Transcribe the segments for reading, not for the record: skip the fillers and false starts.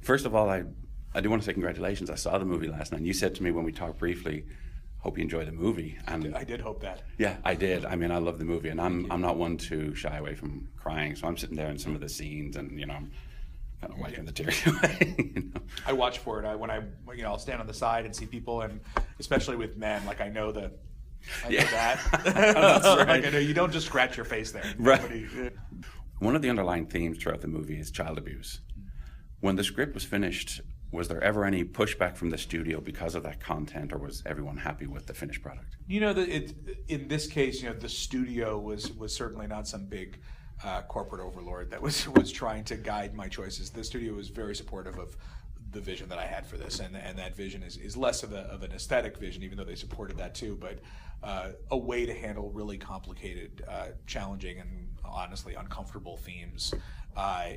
First of all, I do want to say congratulations. I saw the movie last night. You said to me when we talked briefly, hope you enjoy the movie. And I did hope that. Yeah, I did. I mean, I love the movie, and I'm not one to shy away from crying. So I'm sitting there in some of the scenes, and I'm kind of wiping the tears away. I watch for it. When I'll stand on the side and see people, and especially with men, like I know that. I know that. That's right. Like I know you don't just scratch your face there. Right. One of the underlying themes throughout the movie is child abuse. When the script was finished, was there ever any pushback from the studio because of that content, or was everyone happy with the finished product? In this case, the studio was certainly not some big corporate overlord that was trying to guide my choices. The studio was very supportive of the vision that I had for this, and that vision is less of an aesthetic vision, even though they supported that too, but a way to handle really complicated, challenging, and honestly uncomfortable themes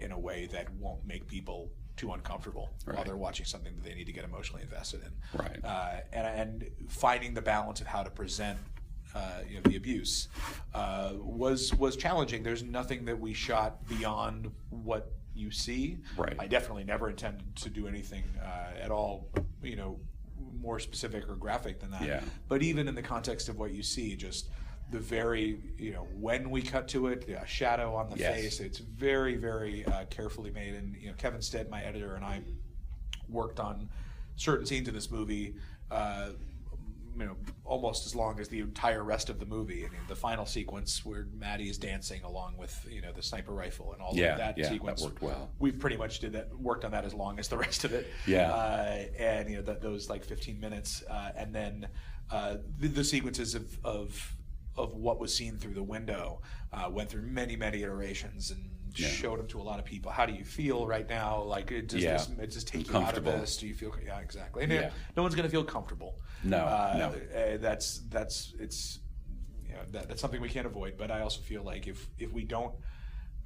in a way that won't make people too uncomfortable while they're watching something that they need to get emotionally invested in. Right. And finding the balance of how to present the abuse was challenging. There's nothing that we shot beyond what you see. Right. I definitely never intended to do anything at all, more specific or graphic than that. Yeah. But even in the context of what you see, just the very, when we cut to it, a shadow on the face, it's very, very carefully made. And, Kevin Stead, my editor, and I worked on certain scenes in this movie, almost as long as the entire rest of the movie. I mean, the final sequence where Maddie is dancing along with, the sniper rifle and all of that sequence. That worked well. We pretty much worked on that as long as the rest of it. Yeah. And, those like 15 minutes. And then the sequences of what was seen through the window went through many, many iterations and showed them to a lot of people. How do you feel right now? Like it just takes you out of this. Do you feel? Yeah, exactly. And no one's going to feel comfortable. No. That's something we can't avoid. But I also feel like if we don't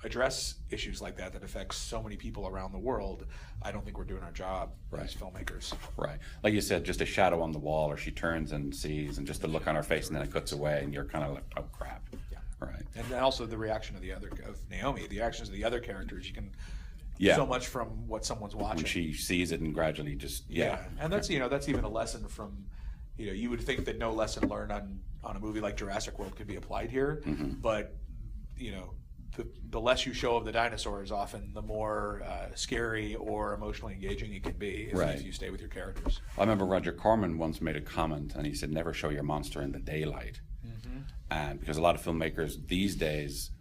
address issues like that affects so many people around the world, I don't think we're doing our job as filmmakers. Right. Like you said, just a shadow on the wall, or she turns and sees, and just the look on her face, and then it cuts away, and you're kind of like, oh crap. Yeah. Right. And then also the reaction of Naomi, the actions of the other characters, you can so much from what someone's watching. When she sees it and gradually just And that's that's even a lesson from you would think that no lesson learned on a movie like Jurassic World could be applied here, but the less you show of the dinosaurs, often the more scary or emotionally engaging it can be if you stay with your characters. I remember Roger Corman once made a comment, and he said, never show your monster in the daylight. And because a lot of filmmakers these days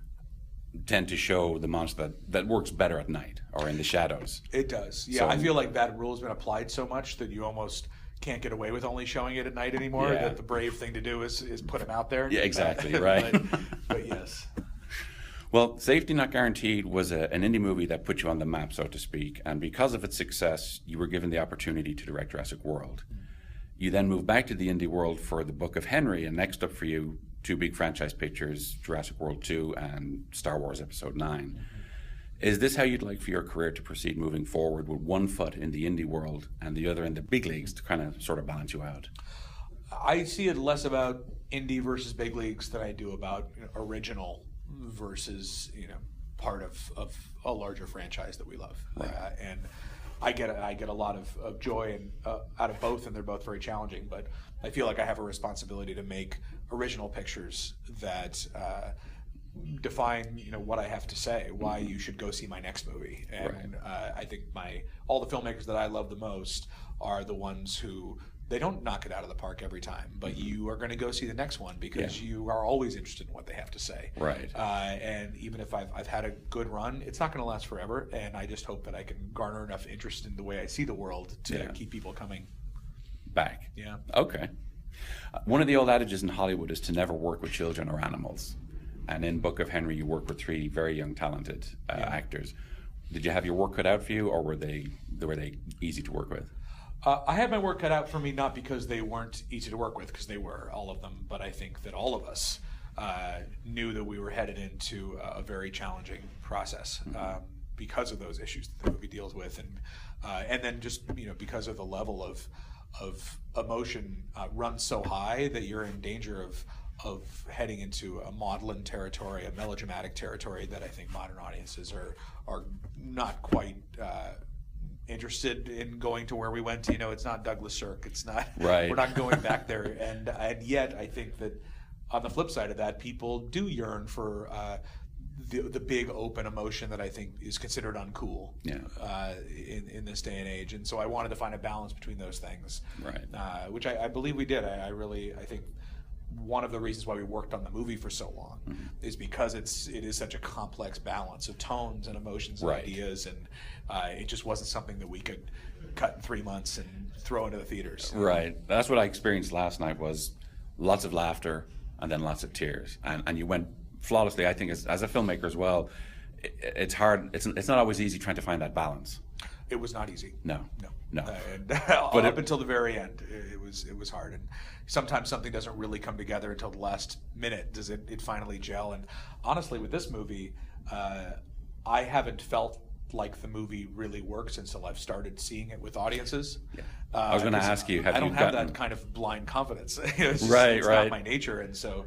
tend to show the monster that works better at night or in the shadows. It does. Yeah, I feel like that rule has been applied so much that you almost can't get away with only showing it at night anymore. That the brave thing to do is put him out there. Yeah, exactly, right. But yes. Well, Safety Not Guaranteed was an indie movie that put you on the map, so to speak, and because of its success, you were given the opportunity to direct Jurassic World. You then moved back to the indie world for The Book of Henry, and next up for you, two big franchise pictures, Jurassic World 2 and Star Wars Episode 9. Is this how you'd like for your career to proceed moving forward, with one foot in the indie world and the other in the big leagues to kind of sort of balance you out? I see it less about indie versus big leagues than I do about original versus part of a larger franchise that we love. And I get a lot of joy out of both, and they're both very challenging. But I feel like I have a responsibility to make original pictures that define what I have to say, why you should go see my next movie. And I think all the filmmakers that I love the most are the ones who, they don't knock it out of the park every time, but you are going to go see the next one because you are always interested in what they have to say. Right. And even if I've had a good run, it's not going to last forever. And I just hope that I can garner enough interest in the way I see the world to keep people coming back. Yeah. Okay. One of the old adages in Hollywood is to never work with children or animals. And in Book of Henry, you work with three very young, talented actors. Did you have your work cut out for you, or were they easy to work with? I had my work cut out for me, not because they weren't easy to work with, because they were, all of them, but I think that all of us knew that we were headed into a very challenging process because of those issues that the movie deals with, and then just because of the level of emotion runs so high that you're in danger of heading into a maudlin territory, a melodramatic territory that I think modern audiences are not quite interested in going to where we went. It's not Douglas Sirk. It's not. Right. We're not going back there. And yet, I think that on the flip side of that, people do yearn for the big open emotion that I think is considered uncool. In this day and age. And so I wanted to find a balance between those things. Right. Which I believe we did. I think one of the reasons why we worked on the movie for so long is because it is such a complex balance of tones and emotions and ideas, and it just wasn't something that we could cut in 3 months and throw into the theaters. Right. That's what I experienced last night, was lots of laughter and then lots of tears, and you went flawlessly. I think as a filmmaker as well, it's hard. It's not always easy trying to find that balance. It was not easy. No. And but up until the very end, it was hard. And sometimes something doesn't really come together until the last minute. Does it finally gel? And honestly, with this movie, I haven't felt like the movie really works until I've started seeing it with audiences. Yeah. I was going to ask you, I don't have that kind of blind confidence. It's not my nature. And so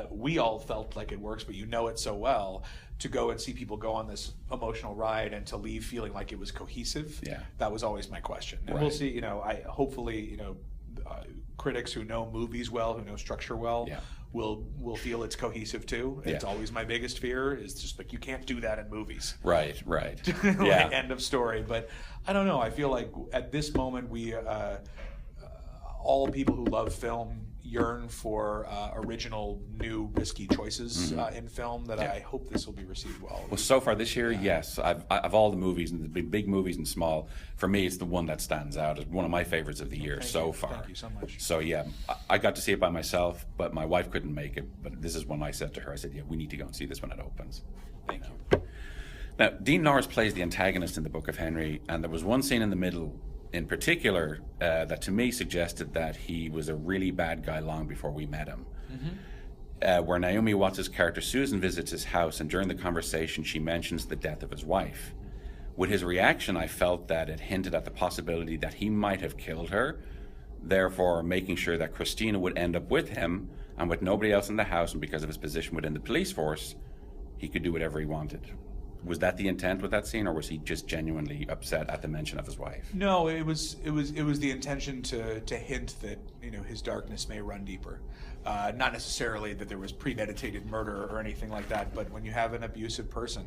we all felt like it works, but it so well. To go and see people go on this emotional ride and to leave feeling like it was cohesive, that was always my question. And we'll see, hopefully, critics who know movies well, who know structure well, will feel it's cohesive too. It's always my biggest fear, is just like, you can't do that in movies. Right. End of story. But I don't know. I feel like at this moment, we, all people who love film, yearn for original, new, risky choices in film. I hope this will be received well. Well, so far this year, yes. Of all the movies, and the big movies and small, for me, it's the one that stands out as one of my favorites of the year so far. Thank you so much. So yeah, I got to see it by myself, but my wife couldn't make it. But this is one I said to her. I said, we need to go and see this when it opens. Thank you. Now, Dean Norris plays the antagonist in the Book of Henry, and there was one scene in the middle in particular that to me suggested that he was a really bad guy long before we met him. Where Naomi Watts' character Susan visits his house, and during the conversation she mentions the death of his wife. With his reaction, I felt that it hinted at the possibility that he might have killed her, therefore making sure that Christina would end up with him, and with nobody else in the house, and because of his position within the police force, he could do whatever he wanted. Was that the intent with that scene, or was he just genuinely upset at the mention of his wife? No, it was the intention to hint that his darkness may run deeper. Not necessarily that there was premeditated murder or anything like that, but when you have an abusive person,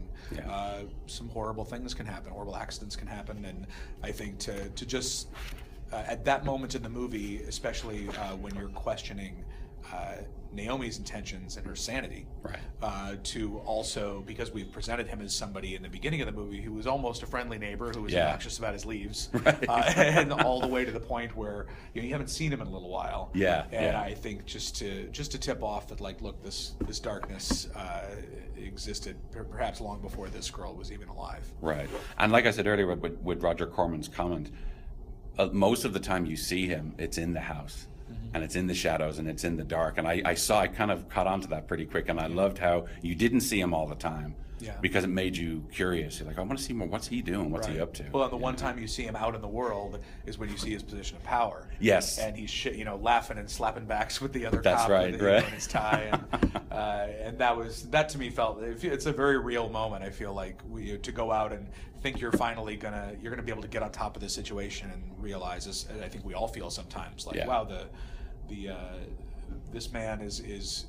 some horrible things can happen, horrible accidents can happen, and I think to just at that moment in the movie, especially when you're questioning Naomi's intentions and her sanity, to also, because we presented him as somebody in the beginning of the movie who was almost a friendly neighbor who was obnoxious about his leaves, and all the way to the point where you haven't seen him in a little while. I think just to tip off that, like, look, this darkness existed perhaps long before this girl was even alive. Right. And like I said earlier with Roger Corman's comment, most of the time you see him, it's in the house. And it's in the shadows and it's in the dark. And I kind of caught on to that pretty quick. And I loved how you didn't see him all the time. Because it made you curious. You're like, I want to see more. What's he doing? What's he up to? Well, and the one time you see him out in the world is when you see his position of power. Yes. And he's laughing and slapping backs with the other That's cop right. in his tie. And that to me felt, it's a very real moment. I feel like to go out and think you're finally gonna be able to get on top of this situation and realize this. I think we all feel sometimes like, wow, this man has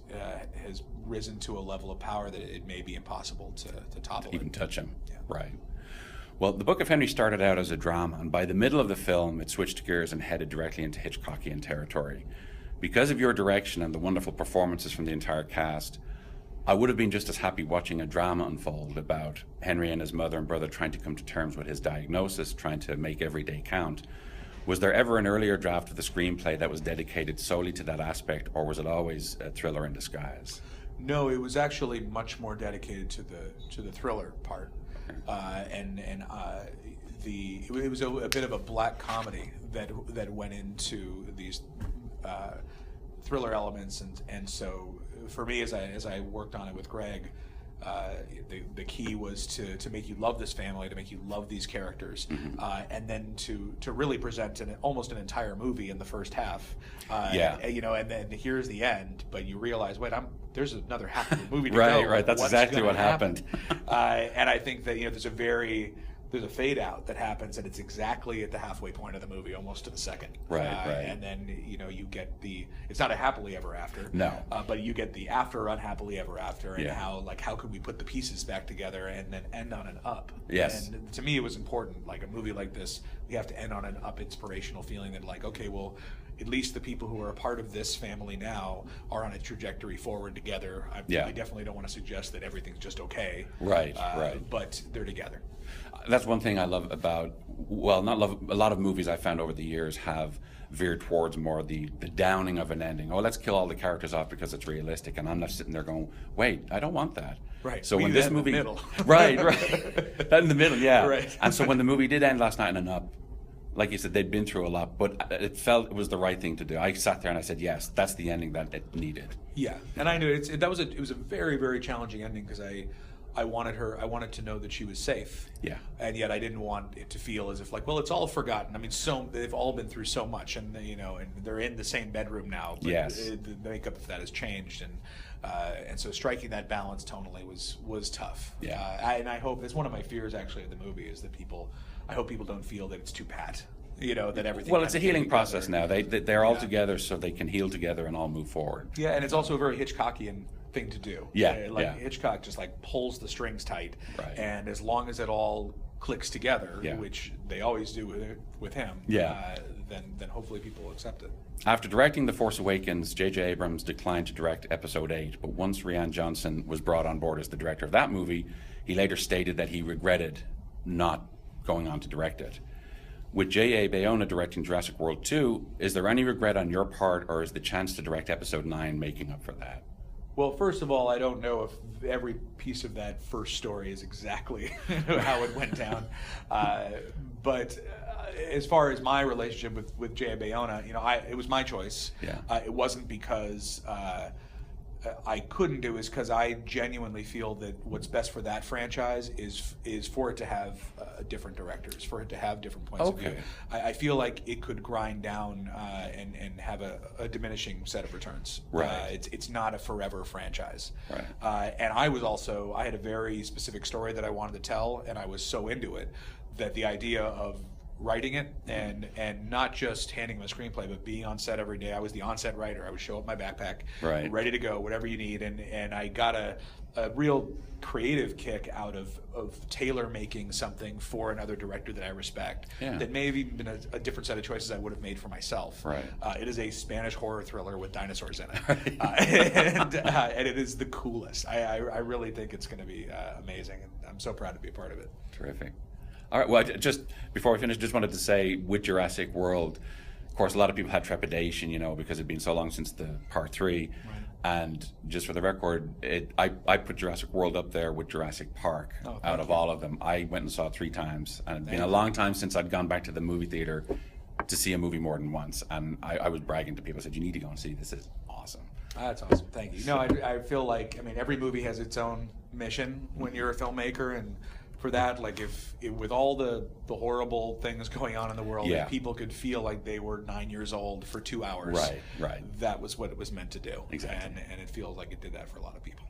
risen to a level of power that it may be impossible to topple. Even touch him. Right. Well, the Book of Henry started out as a drama, and by the middle of the film, it switched gears and headed directly into Hitchcockian territory. Because of your direction and the wonderful performances from the entire cast, I would have been just as happy watching a drama unfold about Henry and his mother and brother trying to come to terms with his diagnosis, trying to make every day count. Was there ever an earlier draft of the screenplay that was dedicated solely to that aspect, or was it always a thriller in disguise? No, it was actually much more dedicated to the thriller part, it was a bit of a black comedy that went into these thriller elements, and so for me, as I worked on it with Greg, the key was to make you love this family, to make you love these characters, and then to really present almost an entire movie in the first half. And then here's the end, but you realize, wait, there's another half of the movie to go. Right. That's exactly what happened. And I think that there's a very there's a fade out that happens, and it's exactly at the halfway point of the movie, almost to the second. Right. And then you get it's not a happily ever after. No. But you get the after unhappily ever after, and how could we put the pieces back together and then end on an up? Yes. And to me, it was important. Like a movie like this, we have to end on an up, inspirational feeling that like, okay, well, at least the people who are a part of this family now are on a trajectory forward together. I definitely don't want to suggest that everything's just okay. Right. But they're together. That's one thing I love about, well, not love, a lot of movies I found over the years have veered towards more the downing of an ending. Oh, let's kill all the characters off because it's realistic. And I'm not sitting there going, wait, I don't want that. Right. So when this movie, in the middle. right, that in the middle, yeah. Right. And so when the movie did end last night in an up, like you said, they'd been through a lot, but it felt it was the right thing to do. I sat there and I said, yes, that's the ending that it needed. Yeah, and I knew it was a very, very challenging ending because I wanted to know that she was safe. Yeah. And yet I didn't want it to feel as if like, well, it's all forgotten. I mean, they've all been through so much, and and they're in the same bedroom now. But yes. The makeup of that has changed, and so striking that balance tonally was tough. Yeah. And I hope it's one of my fears actually of the movie is that I hope people don't feel that it's too pat. That everything. Well, it's a healing process now. They're all together so they can heal together and all move forward. Yeah, and it's also a very Hitchcockian thing to do. Hitchcock just like pulls the strings tight, right. And as long as it all clicks together, which they always do with him, then hopefully people will accept it. After directing The Force Awakens, J.J. Abrams declined to direct Episode 8, but once Rian Johnson was brought on board as the director of that movie, he later stated that he regretted not going on to direct it. With J.A. Bayona directing Jurassic World 2, is there any regret on your part, or is the chance to direct Episode 9 making up for that? Well, first of all, I don't know if every piece of that first story is exactly how it went down. But as far as my relationship with J.A. Bayona, it was my choice. Yeah. It wasn't because I couldn't do is because I genuinely feel that what's best for that franchise is for it to have different directors, for it to have different points of view. I feel like it could grind down and have a diminishing set of returns. Right. It's not a forever franchise. Right. And I had a very specific story that I wanted to tell, and I was so into it that the idea of writing it and not just handing them a screenplay, but being on set every day. I was the on-set writer. I would show up my backpack, ready to go, whatever you need. And I got a real creative kick out of tailor making something for another director that I respect. Yeah. That may have even been a different set of choices I would have made for myself. Right. It is a Spanish horror thriller with dinosaurs in it, and it is the coolest. I really think it's going to be amazing, and I'm so proud to be a part of it. Terrific. All right, well, just before we finish, just wanted to say with Jurassic World, of course, a lot of people had trepidation, because it'd been so long since the part 3. Right. And just for the record, I put Jurassic World up there with Jurassic Park out of all of them. I went and saw it 3 times, and it'd been a long time since I'd gone back to the movie theater to see a movie more than once. And I was bragging to people, I said, you need to go and see this. Is awesome. That's awesome. Thank you. No, I feel like, every movie has its own mission when you're a filmmaker, and for that, like if with all the horrible things going on in the world, if people could feel like they were 9 years old for 2 hours, right, that was what it was meant to do. Exactly. And it feels like it did that for a lot of people.